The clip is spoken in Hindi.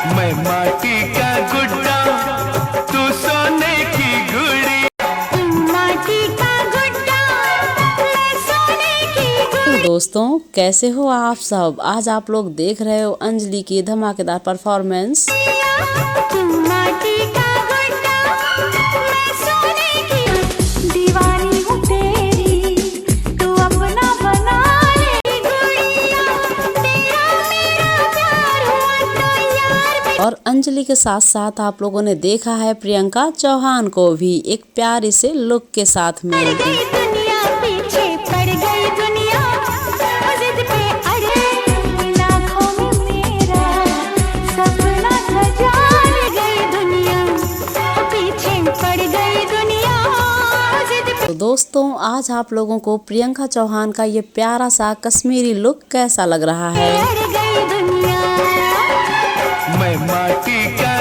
मैं माटी का गुड्डा, तू सोने की गुड़ी। माटी का गुड्डा, मैं सोने की गुड़ी। दोस्तों कैसे हो आप सब। आज आप लोग देख रहे हो अंजलि की धमाकेदार परफॉर्मेंस। माटी का गुड्डा, मैं सोने की दीवानी हूँ तेरी, तू अपना बना ले गुड़िया। तेरा मेरा प्यार हुआ तो यार। और अंजलि के साथ साथ आप लोगों ने देखा है प्रियंका चौहान को भी एक प्यारे से लुक के साथ में। दुनिया पीछे पड़ गई दुनिया, जिद पे अड़े लाखों में मेरा सपना सजा गई दुनिया, पीछे पड़ गई दुनिया जिद पे। तो दोस्तों आज आप लोगों को प्रियंका चौहान का ये प्यारा सा कश्मीरी लुक कैसा लग रहा है। अड़ गई दुनिया। मैं माटी का